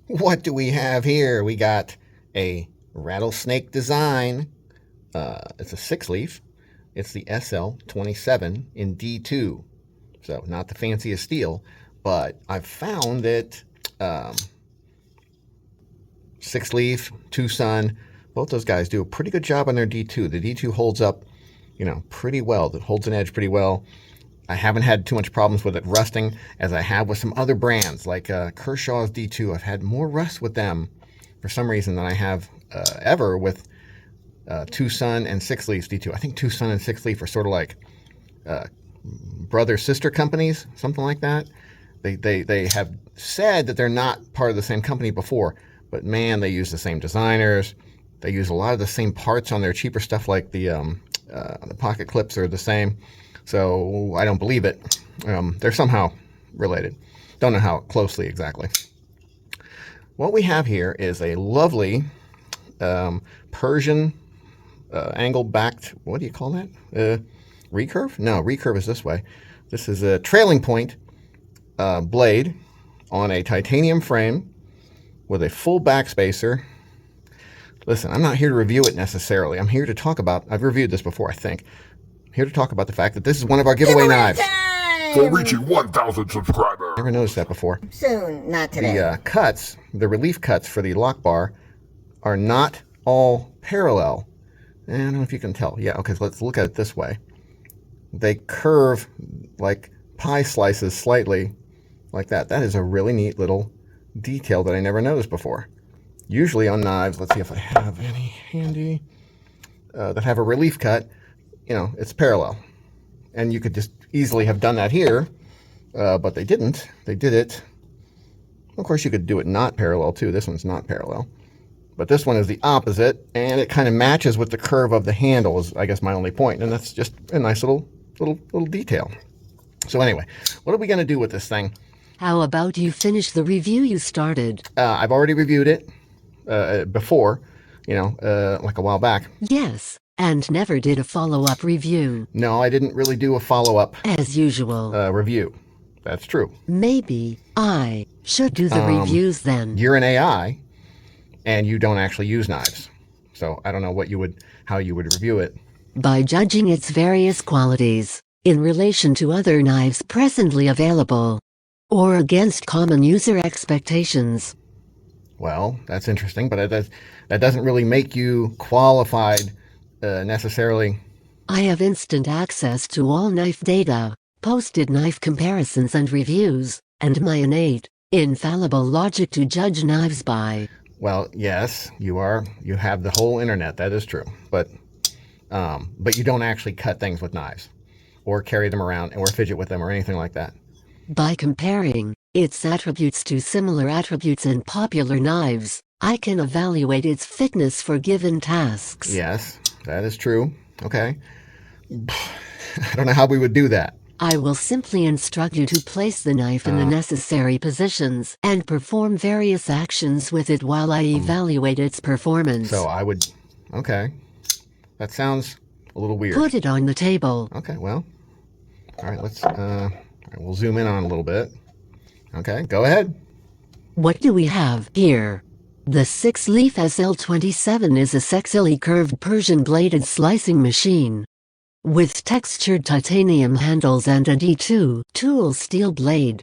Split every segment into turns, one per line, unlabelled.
What do we have here? We got a rattlesnake design. It's a six leaf. It's the SL-27 in D2. So not the fanciest steel, but I've found that Sixleaf, Tucson, both those guys do a pretty good job on their D2. The D2 holds up, pretty well. It holds an edge pretty well. I haven't had too much problems with it rusting as I have with some other brands like Kershaw's D2. I've had more rust with them for some reason than I have ever with Tucson and Sixleaf's D2. I think Tucson and Sixleaf are sort of like brother-sister companies, something like that. They have said that they're not part of the same company before, but man, they use the same designers. They use a lot of the same parts on their cheaper stuff, like the pocket clips are the same. So I don't believe it. They're somehow related. Don't know how closely exactly. What we have here is a lovely Persian angle-backed, what do you call that? Recurve? No, recurve is this way. This is a trailing point blade on a titanium frame with a full backspacer. Listen, I'm not here to review it necessarily. I'm here to talk about, I've reviewed this before, I think. I'm here to talk about the fact that this is one of our giveaway knives.
For reaching 1,000 subscribers.
Never noticed that before.
Soon, not today.
The cuts, the relief cuts for the lock bar are not all parallel. I don't know if you can tell. Yeah, okay, so let's look at it this way. They curve like pie slices slightly like that. That is a really neat little detail that I never noticed before. Usually on knives, let's see if I have any handy, that have a relief cut, it's parallel. And you could just easily have done that here, but they didn't. They did it. Of course, you could do it not parallel too. This one's not parallel. But this one is the opposite, and it kind of matches with the curve of the handle is, I guess, my only point. And that's just a nice little detail. So anyway, what are we going to do with this thing?
How about you finish the review you started?
I've already reviewed it before, like a while back.
Yes, and never did a follow-up review.
No, I didn't really do a follow-up.
As usual.
Review. That's true.
Maybe I should do the reviews then.
You're an AI, and you don't actually use knives. So I don't know how you would review it.
By judging its various qualities in relation to other knives presently available, or against common user expectations.
Well, that's interesting, but that doesn't really make you qualified necessarily.
I have instant access to all knife data, posted knife comparisons and reviews, and my innate, infallible logic to judge knives by.
Well, yes, you have the whole internet, that is true. But you don't actually cut things with knives, or carry them around, or fidget with them, or anything like that.
By comparing its attributes to similar attributes in popular knives, I can evaluate its fitness for given tasks.
Yes, that is true. Okay. I don't know how we would do that.
I will simply instruct you to place the knife in the necessary positions and perform various actions with it while I evaluate its performance.
So I would... Okay. That sounds a little weird.
Put it on the table.
Okay, well... All right, let's... we'll zoom in on it a little bit. Okay, go ahead.
What do we have here? The Sixleaf SL-27 is a sexily curved Persian bladed slicing machine. With textured titanium handles and a D2 tool steel blade.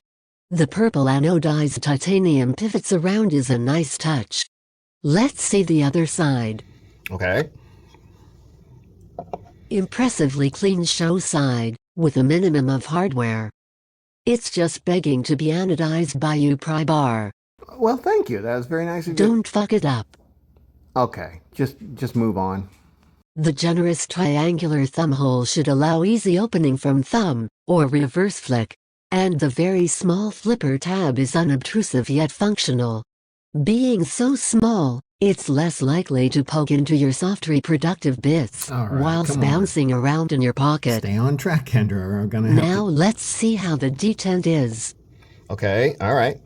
The purple anodized titanium pivots around is a nice touch. Let's see the other side.
Okay.
Impressively clean show side, with a minimum of hardware. It's just begging to be anodized by you, Prybar.
Well, thank you. That was very nice of you.
Don't fuck it up.
Okay, just move on.
The generous triangular thumb hole should allow easy opening from thumb, or reverse flick. And the very small flipper tab is unobtrusive yet functional. Being so small, it's less likely to poke into your soft reproductive bits whilst bouncing around in your pocket.
Stay on track, Kendra, or I'm gonna have
Now let's see how the detent is.
Okay, all right.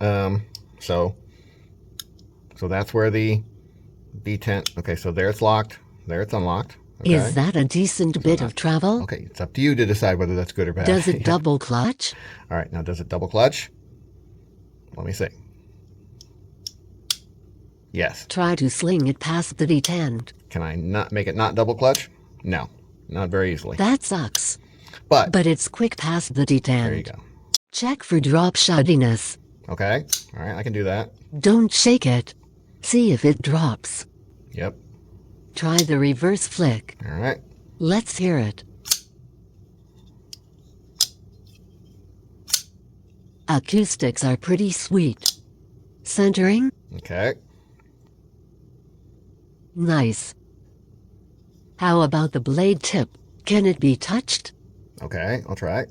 So that's where the detent... Okay, so there it's locked. There it's unlocked. Okay.
Is that a decent bit of travel?
Okay, it's up to you to decide whether that's good or bad.
Does it double clutch?
All right, now does it double clutch? Let me see. Yes.
Try to sling it past the detent.
Can I not make it not double clutch? No, not very easily.
That sucks.
But
But it's quick past the detent.
there you go.
Check for drop shoddiness.
Okay. All right, I can do that.
Don't shake it. See if it drops.
Yep.
Try the reverse flick.
All right.
Let's hear it. Acoustics are pretty sweet. Centering?
Okay.
Nice. How about the blade tip? Can it be touched?
Okay, I'll try.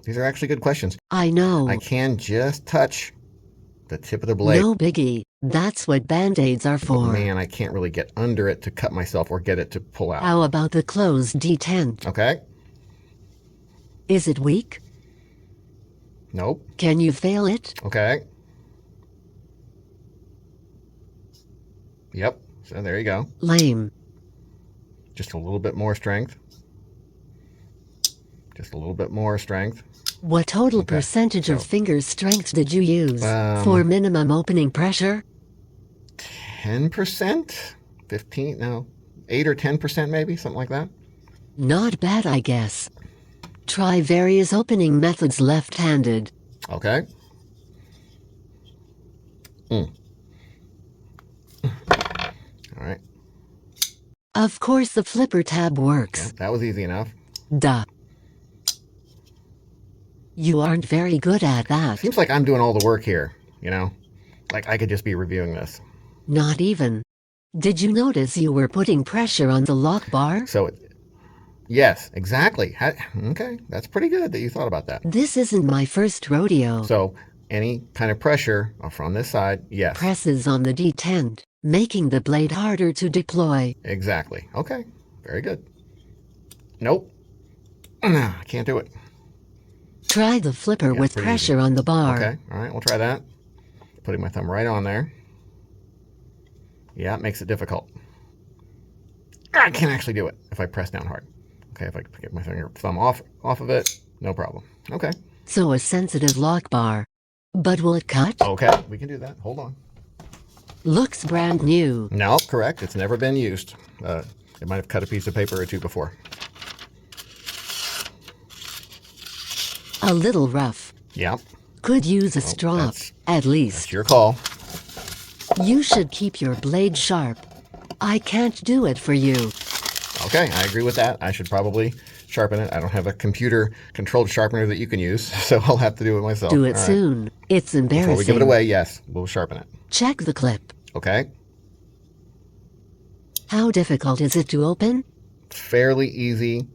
These are actually good questions.
I know.
I can just touch the tip of the blade.
No biggie. That's what band-aids are
But
for.
man, I can't really get under it to cut myself or get it to pull out.
How about the closed detent?
Okay.
Is it weak?
Nope.
Can you fail it?
Okay. Yep. So there you go.
Lame.
Just a little bit more strength. Just a little bit more strength.
What total
Okay,
percentage of
so-
finger strength did you use for minimum opening pressure?
10%? 15? No. 8 or 10% maybe? Something like that?
Not bad, I guess. Try various opening methods left-handed.
Okay. All right.
Of course the flipper tab works.
Yeah, that was easy enough.
Duh. You aren't very good at that.
Seems like I'm doing all the work here, you know? Like I could just be reviewing this.
Not even. Did you notice you were putting pressure on the lock bar?
So, yes, exactly. Okay, that's pretty good that you thought about that.
This isn't my first rodeo.
So, any kind of pressure from this side, yes.
Presses on the detent, making the blade harder to deploy.
Exactly. Okay, very good. Nope. I can't do it.
Try the flipper with
pretty
pressure on the bar.
Okay, all right, we'll try that. Putting my thumb right on there. Yeah, it makes it difficult. I can't actually do it if I press down hard. Okay, if I get my thumb off of it, no problem. Okay.
So a sensitive lock bar. But will it cut?
Okay, we can do that. Hold on.
Looks brand new.
No, correct. It's never been used. It might have cut a piece of paper or two before.
A little rough.
Yep.
Could use a strop,
that's-
at least.
It's your call.
You should keep your blade sharp. I can't do it for you.
Okay, I agree with that. I should probably sharpen it. I don't have a computer-controlled sharpener that you can use, so I'll have to do it myself.
Do it
All right.
soon. It's embarrassing.
Before we give it away, yes, we'll sharpen it.
Check the clip.
Okay?
How difficult is it to open?
Fairly easy,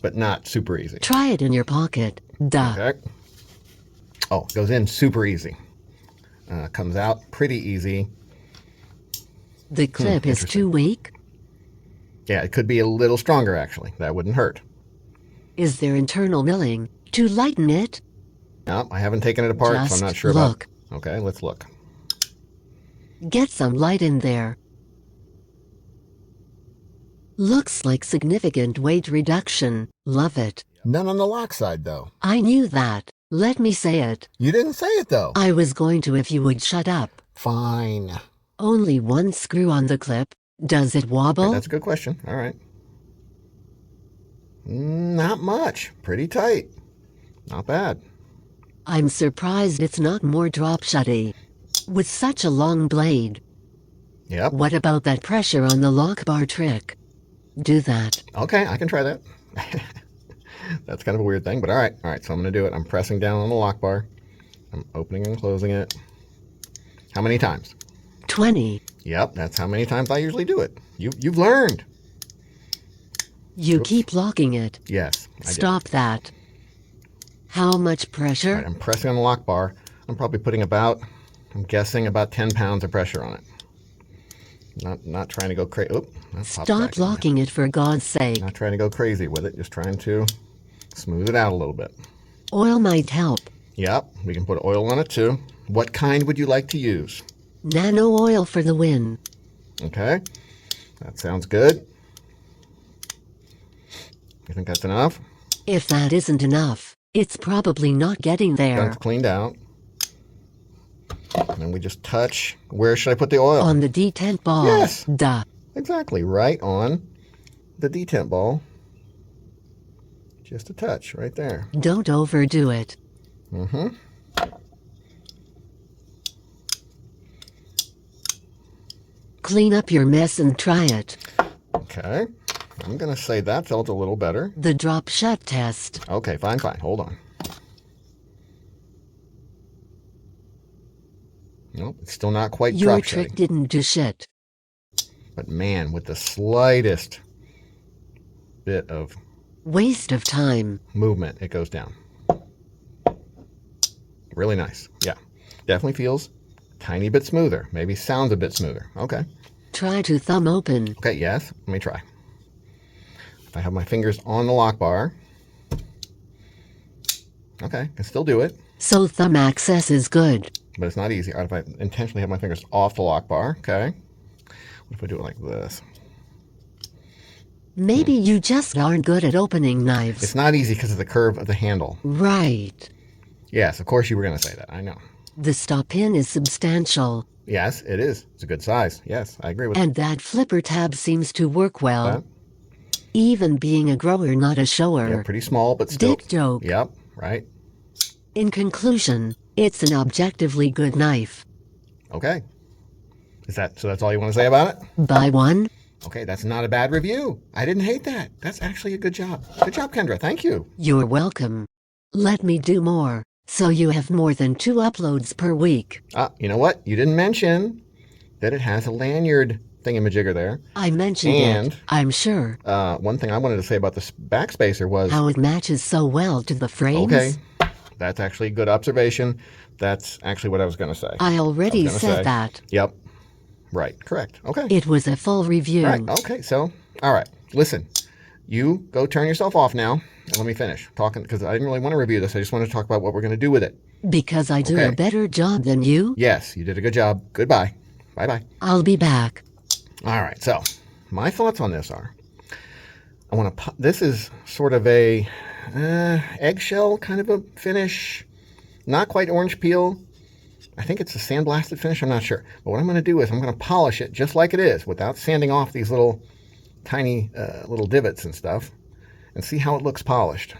but not super easy.
Try it in your pocket. Duh.
Okay. Oh, it goes in super easy. Comes out pretty easy.
The clip is
interesting.
too weak?
Yeah, it could be a little stronger, actually. That wouldn't hurt.
Is there internal milling to lighten it?
No, I haven't taken it apart, so I'm
Just
not sure
look.
about... Okay, let's look.
Get some light in there. Looks like significant weight reduction. Love it.
None on the lock side, though.
I knew that. Let me say it.
You didn't say it, though.
I was going to if you would shut up.
Fine.
Only one screw on the clip. Does it wobble?
That's a good question. All right. Not much. Pretty tight. Not bad.
I'm surprised it's not more drop shotty. With such a long blade.
Yep.
What about that pressure on the lock bar trick? Do that.
Okay, I can try that. That's kind of a weird thing, but all right. All right, so I'm going to do it. I'm pressing down on the lock bar. I'm opening and closing it. How many times?
20.
Yep, that's how many times I usually do it. You've learned.
You
Oops.
keep locking it.
Yes, I did.
Stop that. How much pressure?
All right, I'm pressing on the lock bar. I'm probably putting I'm guessing about 10 pounds of pressure on it. Not trying to go crazy. Oop, that popped back
Stop
in.
locking it for God's sake.
Not trying to go crazy with it, just trying to smooth it out a little bit.
Oil might help.
Yep, we can put oil on it too. What kind would you like to use?
Nano oil for the win.
Okay, that sounds good. You think that's enough?
If that isn't enough, it's probably not getting there.
That's cleaned out. And then we just touch. Where should I put the oil?
On the detent ball.
Yes.
Duh.
Exactly, right on the detent ball. Just a touch right there.
Don't overdo it.
Mm-hmm.
Clean up your mess and try it.
Okay. I'm going to say that felt a little better.
The drop shut test.
Okay, fine. Hold on. Nope, it's still not quite
Your
drop
trick
shutting.
didn't do shit.
But man, with the slightest bit of
Waste of time.
movement, it goes down. Really nice. Yeah, definitely feels a tiny bit smoother. Maybe sounds a bit smoother. Okay.
Try to thumb open.
Okay, yes. Let me try. If I have my fingers on the lock bar. Okay, I can still do it.
So thumb access is good.
But it's not easy. All right, if I intentionally have my fingers off the lock bar, okay. What if I do it like this?
Maybe you just aren't good at opening knives.
It's not easy because of the curve of the handle.
Right.
Yes, of course you were going to say that. I know.
The stop pin is substantial.
Yes, it is. It's a good size. Yes, I agree with
And that flipper tab seems to work well.
that.
Even being a grower, not a shower.
Yeah, pretty small, but still.
Dick joke.
Yep, right.
In conclusion, it's an objectively good knife.
Okay. So that's all you want to say about it?
Buy one.
Okay, that's not a bad review. I didn't hate that. That's actually a good job. Good job, Kendra. Thank you.
You're welcome. Let me do more, so you have more than 2 uploads per week.
You know what? You didn't mention that it has a lanyard thingamajigger there.
I mentioned
And,
it, I'm sure.
One thing I wanted to say about this backspacer was...
How it matches so well to the frames.
Okay, that's actually a good observation. That's actually what I was going to say.
I already
was gonna
said
say.
that.
Yep. Right, correct. Okay.
It was a full review.
Right, okay, so, all right. Listen, you go turn yourself off now, and let me finish talking, because I didn't really want to review this. I just want to talk about what we're going to do with it.
Because I do
Okay.
a better job than you?
Yes, you did a good job. Goodbye. Bye-bye.
I'll be back.
All right, so my thoughts on this are, I want to, this is sort of a eggshell kind of a finish, not quite orange peel. I think it's a sandblasted finish, I'm not sure. But what I'm going to do is I'm going to polish it just like it is without sanding off these little tiny little divots and stuff and see how it looks polished.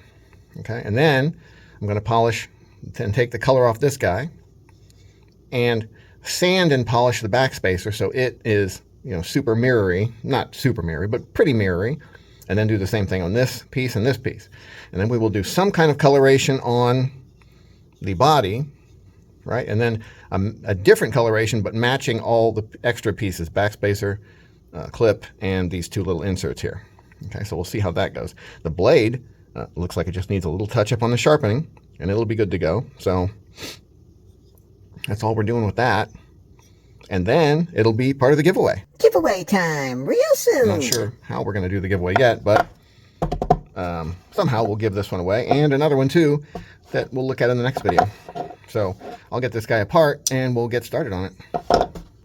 Okay, and then I'm going to polish and take the color off this guy and sand and polish the backspacer so it is, you know, super mirrory, not super mirrory, but pretty mirrory, and then do the same thing on this piece and this piece. And then we will do some kind of coloration on the body, right? And then a different coloration, but matching all the extra pieces, backspacer, clip, and these 2 little inserts here. Okay, so we'll see how that goes. The blade looks like it just needs a little touch up on the sharpening, and it'll be good to go. So that's all we're doing with that. And then it'll be part of the giveaway.
Giveaway time, real soon.
I'm not sure how we're going to do the giveaway yet, but somehow we'll give this one away, and another one too that we'll look at in the next video. So I'll get this guy apart and we'll get started on it.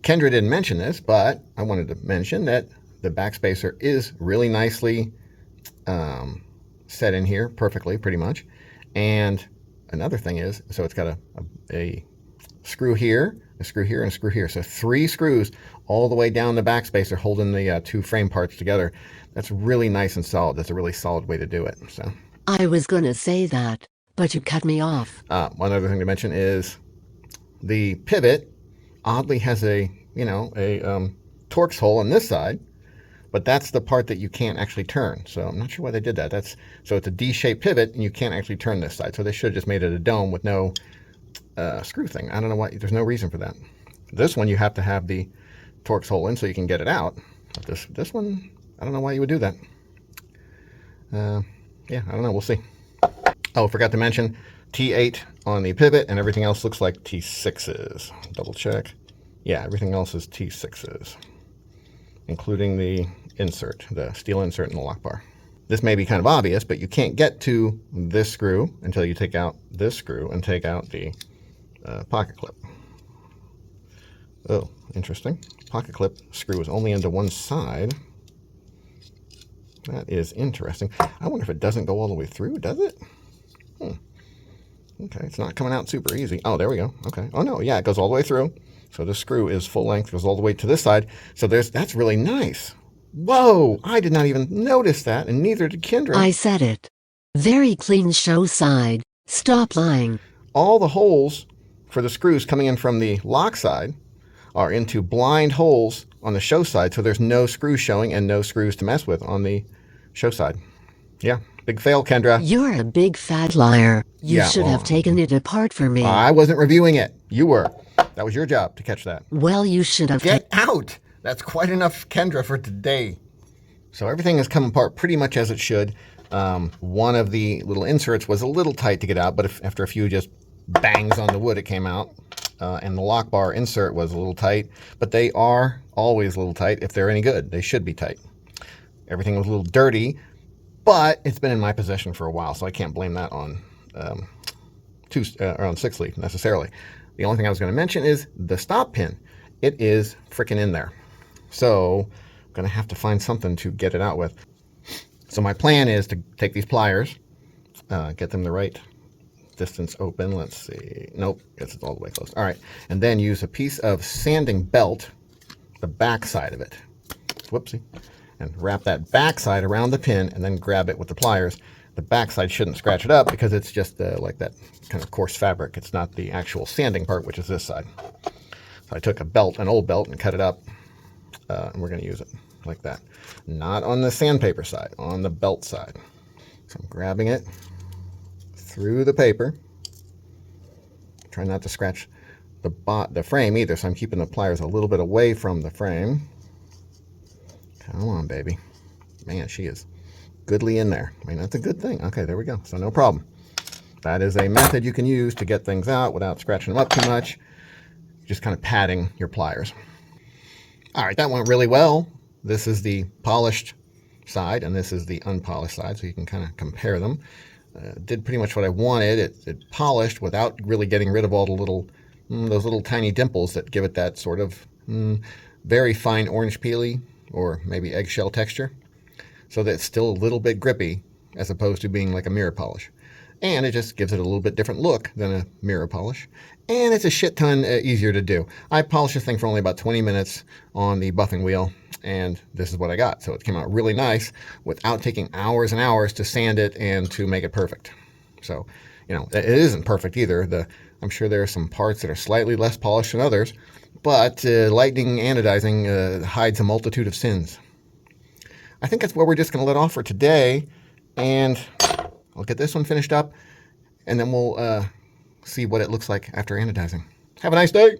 Kendra didn't mention this, but I wanted to mention that the backspacer is really nicely set in here perfectly, pretty much. And another thing is, so it's got a screw here, a screw here, and a screw here. So 3 screws all the way down the backspacer holding the 2 frame parts together. That's really nice and solid. That's a really solid way to do it. So
I was gonna say that, but you cut me off.
one other thing to mention is the pivot oddly has a, you know, a Torx hole on this side, but that's the part that you can't actually turn. So I'm not sure why they did that. So it's a D-shaped pivot and you can't actually turn this side. So they should have just made it a dome with no screw thing. I don't know why. There's no reason for that. This one you have to have the Torx hole in so you can get it out. But this one, I don't know why you would do that. Yeah, I don't know. We'll see. Oh, forgot to mention T8 on the pivot, and everything else looks like T6s. Double check. Yeah, everything else is T6s, including the insert, the steel insert in the lock bar. This may be kind of obvious, but you can't get to this screw until you take out this screw and take out the pocket clip. Oh, interesting. Pocket clip screw is only into one side. That is interesting. I wonder if it doesn't go all the way through, does it? Okay, it's not coming out super easy. Oh, there we go. Okay. Oh, no, yeah, it goes all the way through. So the screw is full length, goes all the way to this side. So that's really nice. Whoa, I did not even notice that, and neither did Kendra.
I said it. Very clean show side. Stop lying.
All the holes for the screws coming in from the lock side are into blind holes on the show side, so there's no screws showing and no screws to mess with on the show side. Yeah, big fail, Kendra.
You're a big fat liar. You
Yeah,
should
well,
have taken it apart for me.
I wasn't reviewing it. You were. That was your job to catch that.
Well, you should have
Get out! That's quite enough, Kendra, for today. So everything has come apart pretty much as it should. One of the little inserts was a little tight to get out, but after a few just bangs on the wood, it came out. And the lock bar insert was a little tight, but they are always a little tight if they're any good. They should be tight. Everything was a little dirty, but it's been in my possession for a while, so I can't blame that on on Sixleaf necessarily. The only thing I was going to mention is the stop pin. It is freaking in there. So I'm going to have to find something to get it out with. So my plan is to take these pliers, get them the right distance open. Let's see. Nope, guess it's all the way closed. All right. And then use a piece of sanding belt, the back side of it. Whoopsie. And wrap that back side around the pin and then grab it with the pliers. The back side shouldn't scratch it up because it's just like that kind of coarse fabric. It's not the actual sanding part, which is this side. So I took a belt, an old belt, and cut it up. And we're going to use it like that. Not on the sandpaper side, on the belt side. So I'm grabbing it through the paper. Try not to scratch the frame either, so I'm keeping the pliers a little bit away from the frame. Come on, baby. Man, she is goodly in there. I mean, that's a good thing. Okay, there we go. So no problem. That is a method you can use to get things out without scratching them up too much. Just kind of patting your pliers. All right, that went really well. This is the polished side, and this is the unpolished side, so you can kind of compare them. Did pretty much what I wanted. It polished without really getting rid of all the those little tiny dimples that give it that sort of very fine orange peely or maybe eggshell texture, so that it's still a little bit grippy as opposed to being like a mirror polish. And it just gives it a little bit different look than a mirror polish. And it's a shit ton easier to do. I polished this thing for only about 20 minutes on the buffing wheel, and this is what I got. So it came out really nice without taking hours and hours to sand it and to make it perfect. So, you know, it isn't perfect either. I'm sure there are some parts that are slightly less polished than others, but lightning anodizing hides a multitude of sins. I think that's where we're just going to let off for today, and I'll get this one finished up, and then we'll see what it looks like after anodizing. Have a nice day.